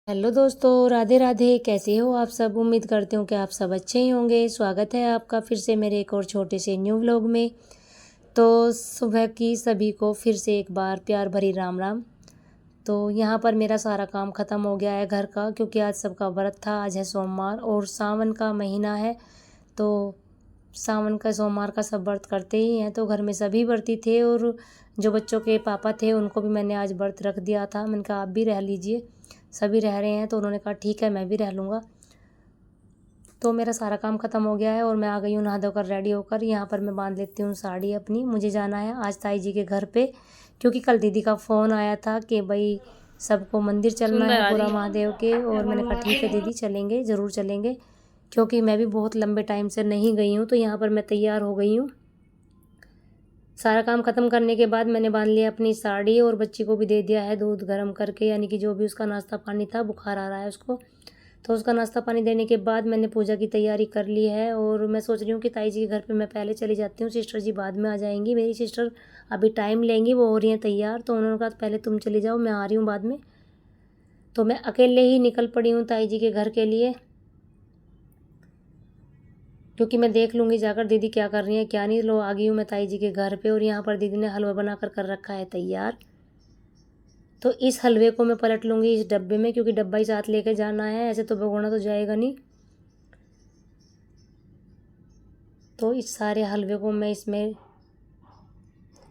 Hello दोस्तों, राधे राधे। कैसे हो आप सब? उम्मीद करती हूँ कि आप सब अच्छे ही होंगे। स्वागत है आपका फिर से मेरे एक और छोटे से न्यू व्लॉग में। तो सुबह की सभी को फिर से एक बार प्यार भरी राम राम। तो यहाँ पर मेरा सारा काम ख़त्म हो गया है घर का, क्योंकि आज सबका व्रत था। आज है सोमवार और सावन का महीना है। तो सावन का सोमवार का सब व्रत करते ही हैं, तो घर में सभी व्रती थे। और जो बच्चों के पापा थे उनको भी मैंने आज व्रत रख दिया था। मैंने कहा आप भी रह लीजिए, सभी रह रहे हैं। तो उन्होंने कहा ठीक है, मैं भी रह लूँगा। तो मेरा सारा काम ख़त्म हो गया है और मैं आ गई हूँ नहा धोकर रेडी होकर। यहाँ पर मैं बांध लेती हूँ साड़ी अपनी। मुझे जाना है आज ताई जी के घर पे, क्योंकि कल दीदी का फ़ोन आया था कि भाई सबको मंदिर चलना सुंदर है आ रही पूरा है। महादेव के। और मैंने कहा ठीक है दीदी, चलेंगे, ज़रूर चलेंगे, क्योंकि मैं भी बहुत लंबे टाइम से नहीं गई हूँ। तो यहाँ पर मैं तैयार हो गई हूँ। सारा काम ख़त्म करने के बाद मैंने बांध लिया अपनी साड़ी और बच्ची को भी दे दिया है दूध गर्म करके, यानी कि जो भी उसका नाश्ता पानी था, बुखार आ रहा है उसको। तो उसका नाश्ता पानी देने के बाद मैंने पूजा की तैयारी कर ली है। और मैं सोच रही हूँ कि ताई जी के घर पे मैं पहले चली जाती हूँ, सिस्टर जी बाद में आ जाएंगी। मेरी सिस्टर अभी टाइम लेंगी, वो हो रही हैं तैयार। तो उन्होंने कहा पहले तुम चली जाओ, मैं आ रही हूँ बाद में। तो मैं अकेले ही निकल पड़ी हूँ ताई जी के घर के लिए, क्योंकि मैं देख लूँगी जाकर दीदी क्या कर रही हैं क्या नहीं। लो आ गई हूँ मैं ताई जी के घर पे। और यहाँ पर दीदी ने हलवा बना कर रखा है तैयार। तो इस हलवे को मैं पलट लूँगी इस डब्बे में, क्योंकि डब्बा ही साथ लेके जाना है, ऐसे तो भगोना तो जाएगा नहीं। तो इस सारे हलवे को मैं इसमें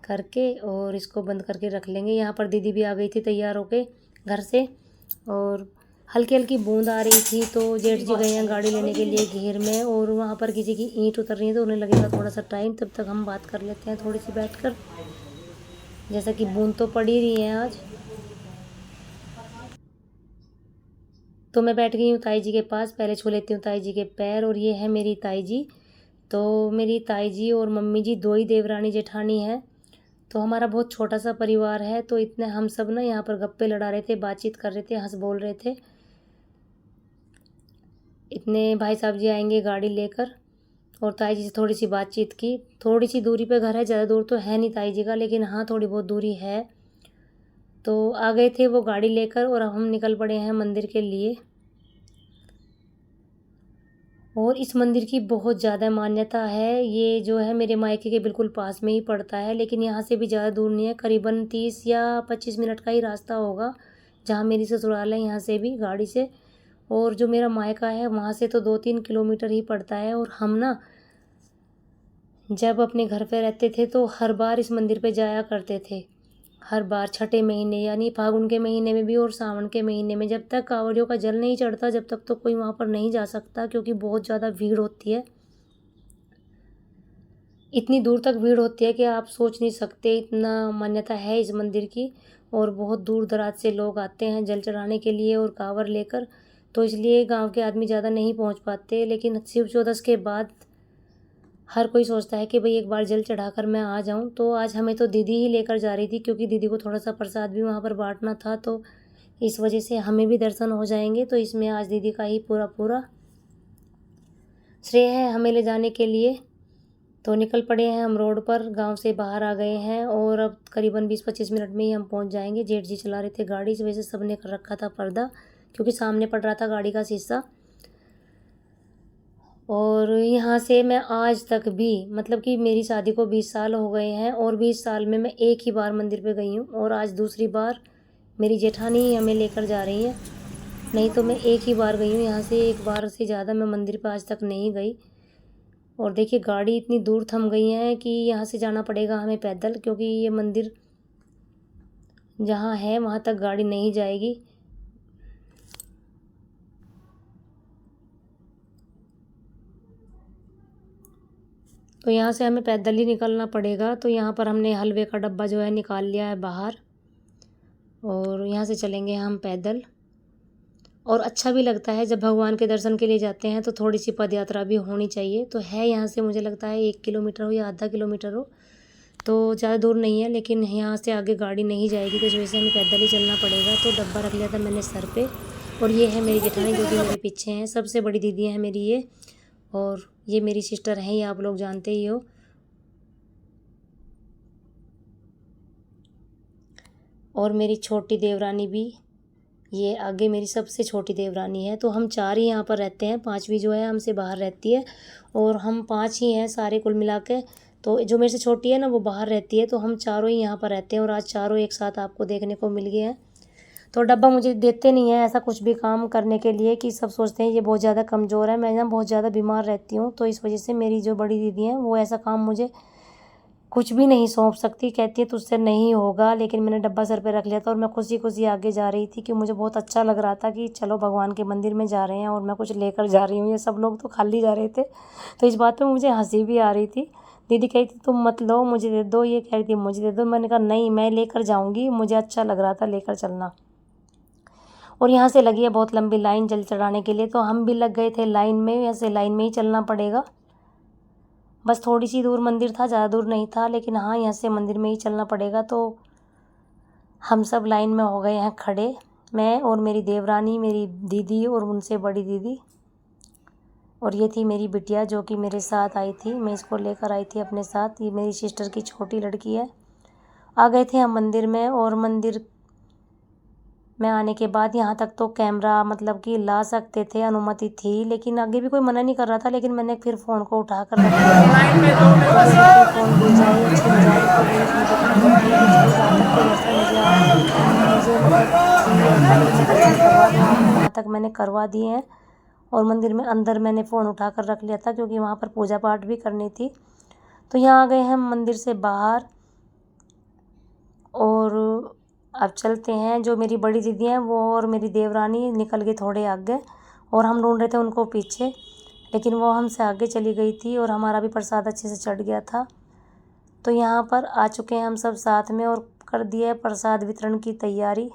करके और इसको बंद करके रख लेंगे। यहाँ पर दीदी भी आ गई थी तैयार होके घर से, और हल्की हल्की बूंद आ रही थी। तो जेठ जी गए हैं गाड़ी लेने के लिए घेर में, और वहाँ पर किसी की ईंट उतर रही है, तो उन्हें लगेगा थोड़ा सा टाइम। तब तक हम बात कर लेते हैं थोड़ी सी बैठकर, जैसा कि बूंद तो पड़ ही रही है आज। तो मैं बैठ गई हूँ ताई जी के पास। पहले छू लेती हूँ ताई जी के पैर। और ये है मेरी ताई जी। तो मेरी ताई जी और मम्मी जी दो ही देवरानी जेठानी हैं। तो हमारा बहुत छोटा सा परिवार है। तो इतने हम सब ना यहाँ पर गप्पे लड़ा रहे थे, बातचीत कर रहे थे, हंस बोल रहे थे। इतने भाई साहब जी आएंगे गाड़ी लेकर, और ताई जी से थोड़ी सी बातचीत की। थोड़ी सी दूरी पे घर है, ज़्यादा दूर तो है नहीं ताई जी का, लेकिन हाँ थोड़ी बहुत दूरी है। तो आ गए थे वो गाड़ी लेकर, और अब हम निकल पड़े हैं मंदिर के लिए। और इस मंदिर की बहुत ज़्यादा मान्यता है। ये जो है मेरे मायके के बिल्कुल पास में ही पड़ता है, लेकिन यहाँ से भी ज़्यादा दूर नहीं है, करीबन 30 या 25 मिनट का ही रास्ता होगा जहाँ मेरी ससुराल है, यहाँ से भी गाड़ी से। और जो मेरा मायका है वहाँ से तो 2-3 किलोमीटर ही पड़ता है। और हम ना जब अपने घर पे रहते थे तो हर बार इस मंदिर पे जाया करते थे। हर बार छठे महीने, यानी फागुन के महीने में भी और सावन के महीने में। जब तक कांवड़ियों का जल नहीं चढ़ता जब तक तो कोई वहाँ पर नहीं जा सकता, क्योंकि बहुत ज़्यादा भीड़ होती है। इतनी दूर तक भीड़ होती है कि आप सोच नहीं सकते, इतना मान्यता है इस मंदिर की। और बहुत दूर दराज से लोग आते हैं जल चढ़ाने के लिए और कांवर लेकर। तो इसलिए गांव के आदमी ज़्यादा नहीं पहुंच पाते, लेकिन शिव चौदस के बाद हर कोई सोचता है कि भाई एक बार जल चढ़ाकर मैं आ जाऊं। तो आज हमें तो दीदी ही लेकर जा रही थी, क्योंकि दीदी को थोड़ा सा प्रसाद भी वहाँ पर बांटना था। तो इस वजह से हमें भी दर्शन हो जाएंगे। तो इसमें आज दीदी का ही पूरा पूरा श्रेय है हमें ले जाने के लिए। तो निकल पड़े हैं हम रोड पर, गांव से बाहर आ गए हैं, और अब करीबन 20-25 मिनट में ही हम पहुंच जाएंगे। जेठ जी चला रहे थे गाड़ी, इस वजह से सबने कर रखा था पर्दा, क्योंकि सामने पड़ रहा था गाड़ी का शीशा। और यहाँ से मैं आज तक भी, मतलब कि मेरी शादी को 20 साल हो गए हैं, और 20 साल में मैं एक ही बार मंदिर पे गई हूँ, और आज दूसरी बार मेरी जेठानी ही हमें लेकर जा रही हैं। नहीं तो मैं एक ही बार गई हूँ यहाँ से, एक बार से ज़्यादा मैं मंदिर पे आज तक नहीं गई। और देखिए गाड़ी इतनी दूर थम गई है कि यहाँ से जाना पड़ेगा हमें पैदल, क्योंकि ये मंदिर जहाँ है वहाँ तक गाड़ी नहीं जाएगी। तो यहाँ से हमें पैदल ही निकलना पड़ेगा। तो यहाँ पर हमने हलवे का डब्बा जो है निकाल लिया है बाहर, और यहाँ से चलेंगे हम पैदल। और अच्छा भी लगता है जब भगवान के दर्शन के लिए जाते हैं, तो थोड़ी सी पद यात्रा भी होनी चाहिए। तो है यहाँ से मुझे लगता है 1 किलोमीटर हो या आधा किलोमीटर हो, तो ज़्यादा दूर नहीं है। लेकिन यहाँ से आगे गाड़ी नहीं जाएगी, तो इस वजह से हमें पैदल ही चलना पड़ेगा। तो डब्बा रख लिया था मैंने सर पे। और ये है मेरी जेठानी जो कि मेरे पीछे हैं, सबसे बड़ी दीदी है मेरी ये। और ये मेरी सिस्टर हैं, ये आप लोग जानते ही हो। और मेरी छोटी देवरानी भी ये आगे मेरी सबसे छोटी देवरानी है। तो हम 4 ही यहाँ पर रहते हैं, 5वीं जो है हमसे बाहर रहती है और हम 5 ही हैं सारे कुल मिला के। तो जो मेरे से छोटी है ना वो बाहर रहती है, तो हम चारों ही यहाँ पर रहते हैं और आज चारों एक साथ आपको देखने को मिल गए हैं। तो डब्बा मुझे देते नहीं है ऐसा कुछ भी काम करने के लिए कि सब सोचते हैं ये बहुत ज़्यादा कमज़ोर है। मैं ना बहुत ज़्यादा बीमार रहती हूँ, तो इस वजह से मेरी जो बड़ी दीदी हैं वो ऐसा काम मुझे कुछ भी नहीं सौंप सकती, कहती है तुझसे नहीं होगा। लेकिन मैंने डब्बा सर पे रख लिया था और मैं खुशी खुशी आगे जा रही थी कि मुझे बहुत अच्छा लग रहा था कि चलो भगवान के मंदिर में जा रहे हैं और मैं कुछ लेकर जा रही हूँ। ये सब लोग तो खाली जा रहे थे, तो इस बात पे मुझे हंसी भी आ रही थी। दीदी कही थी तुम मत लो, मुझे दे दो, ये कह रही थी मुझे दे दो। मैंने कहा नहीं, मैं लेकर जाऊँगी, मुझे अच्छा लग रहा था लेकर चलना। और यहाँ से लगी है बहुत लंबी लाइन जल चढ़ाने के लिए, तो हम भी लग गए थे लाइन में। ऐसे लाइन में ही चलना पड़ेगा, बस थोड़ी सी दूर मंदिर था, ज़्यादा दूर नहीं था, लेकिन हाँ यहाँ से मंदिर में ही चलना पड़ेगा। तो हम सब लाइन में हो गए हैं खड़े, मैं और मेरी देवरानी, मेरी दीदी और उनसे बड़ी दीदी, और ये थी मेरी बिटिया जो कि मेरे साथ आई थी। मैं इसको लेकर आई थी अपने साथ, ये मेरी सिस्टर की छोटी लड़की है। आ गए थे हम मंदिर में, और मंदिर में आने के बाद यहाँ तक तो कैमरा मतलब कि ला सकते थे, अनुमति थी, लेकिन आगे भी कोई मना नहीं कर रहा था। लेकिन मैंने फिर फ़ोन को उठा कर रख लिया फ़ोन गिर जाए, छिन जाए, तो वो मुझे खबर थी कि जहाँ तक के दर्शन मुझे वहाँ तक मैंने करवा दिए हैं। और मंदिर में अंदर मैंने फ़ोन उठा कर रख लिया था क्योंकि वहाँ पर पूजा पाठ भी करनी थी। तो यहाँ आ गए हम मंदिर से बाहर, और अब चलते हैं। जो मेरी बड़ी दीदी हैं वो और मेरी देवरानी निकल गई थोड़े आगे, और हम ढूंढ रहे थे उनको पीछे, लेकिन वो हमसे आगे चली गई थी और हमारा भी प्रसाद अच्छे से चढ़ गया था। तो यहाँ पर आ चुके हैं हम सब साथ में और कर दिया है प्रसाद वितरण की तैयारी,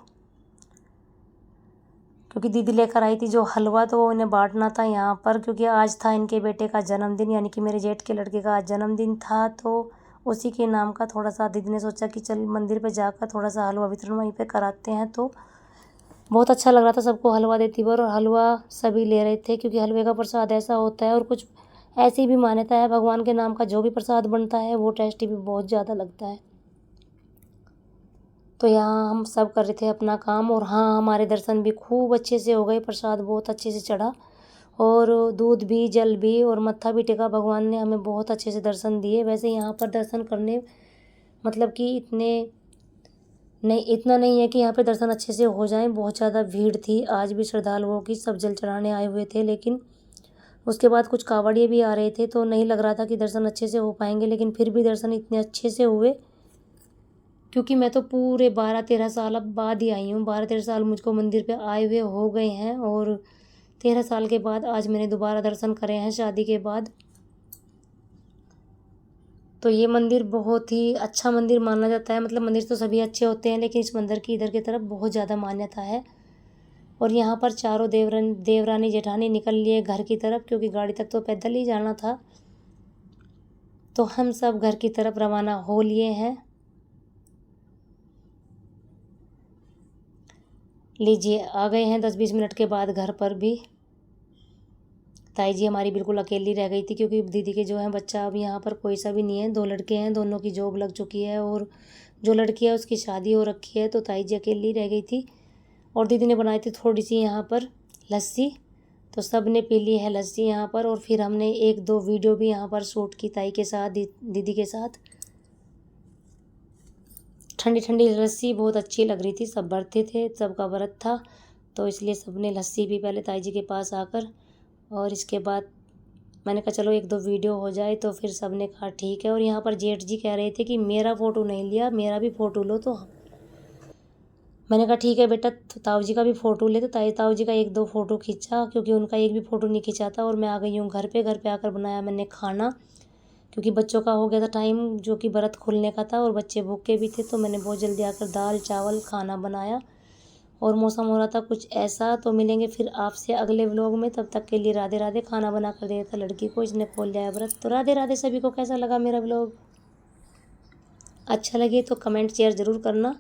क्योंकि दीदी लेकर आई थी जो हलवा, तो वो उन्हें बांटना था यहाँ पर, क्योंकि आज था इनके बेटे का जन्मदिन, यानी कि मेरे जेठ के लड़के का आज जन्मदिन था। तो उसी के नाम का थोड़ा सा दीदी ने सोचा कि चल मंदिर पे जाकर थोड़ा सा हलवा वितरण वहीं पे कराते हैं। तो बहुत अच्छा लग रहा था सबको हलवा देती हुए, और हलवा सभी ले रहे थे क्योंकि हलवे का प्रसाद ऐसा होता है, और कुछ ऐसी भी मान्यता है भगवान के नाम का जो भी प्रसाद बनता है वो टेस्टी भी बहुत ज़्यादा लगता है। तो यहाँ हम सब कर रहे थे अपना काम, और हाँ हमारे दर्शन भी खूब अच्छे से हो गए, प्रसाद बहुत अच्छे से चढ़ा, और दूध भी, जल भी, और मत्था भी टेका। भगवान ने हमें बहुत अच्छे से दर्शन दिए। वैसे यहाँ पर दर्शन करने मतलब कि इतना नहीं है कि यहाँ पे दर्शन अच्छे से हो जाएं, बहुत ज़्यादा भीड़ थी आज भी श्रद्धालुओं की, सब जल चढ़ाने आए हुए थे। लेकिन उसके बाद कुछ कांवड़िए भी आ रहे थे, तो नहीं लग रहा था कि दर्शन अच्छे से हो पाएंगे, लेकिन फिर भी दर्शन इतने अच्छे से हुए, क्योंकि मैं तो पूरे 12-13 साल अब बाद ही आई हूँ। 12-13 साल मुझको मंदिर पे आए हुए हो गए हैं, और 13 साल के बाद आज मैंने दोबारा दर्शन करे हैं शादी के बाद। तो ये मंदिर बहुत ही अच्छा मंदिर माना जाता है, मतलब मंदिर तो सभी अच्छे होते हैं, लेकिन इस मंदिर की इधर की तरफ बहुत ज़्यादा मान्यता है। और यहाँ पर चारों देवरानी जेठानी निकल लिए घर की तरफ, क्योंकि गाड़ी तक तो पैदल ही जाना था। तो हम सब घर की तरफ रवाना हो लिए हैं। लीजिए आ गए हैं 10-20 मिनट के बाद घर पर भी। ताई जी हमारी बिल्कुल अकेली रह गई थी, क्योंकि दीदी के जो है बच्चा अब यहाँ पर कोई सा भी नहीं है, 2 लड़के हैं, दोनों की जॉब लग चुकी है, और जो लड़की है उसकी शादी हो रखी है। तो ताई जी अकेली रह गई थी, और दीदी ने बनाई थी थोड़ी सी यहाँ पर लस्सी, तो सब ने पी ली है लस्सी यहाँ पर। और फिर हमने 1-2 वीडियो भी यहाँ पर शूट की ताई के साथ, दीदी के साथ। ठंडी ठंडी लस्सी बहुत अच्छी लग रही थी, सब व्रते थे, सबका व्रत था, तो इसलिए सबने लस्सी पी पहले ताई जी के पास आकर, और इसके बाद मैंने कहा चलो 1-2 वीडियो हो जाए, तो फिर सब ने कहा ठीक है। और यहाँ पर जेठ जी कह रहे थे कि मेरा फ़ोटो नहीं लिया, मेरा भी फ़ोटो लो। तो मैंने कहा ठीक है बेटा, तो ताऊ जी का भी फ़ोटो ले। तो ताऊ जी का 1-2 फ़ोटो खींचा, क्योंकि उनका एक भी फ़ोटो नहीं खींचा था। और मैं आ गई हूँ घर पे आकर बनाया मैंने खाना, क्योंकि बच्चों का हो गया था टाइम जो कि व्रत खुलने का था, और बच्चे भूखे भी थे, तो मैंने बहुत जल्दी आकर दाल चावल खाना बनाया। और मौसम हो रहा था कुछ ऐसा। तो मिलेंगे फिर आपसे अगले व्लॉग में, तब तक के लिए राधे राधे। खाना बना कर दे था लड़की को, इसने खोल लिया है व्रत। तो राधे राधे सभी को। कैसा लगा मेरा व्लॉग? अच्छा लगे तो कमेंट शेयर ज़रूर करना।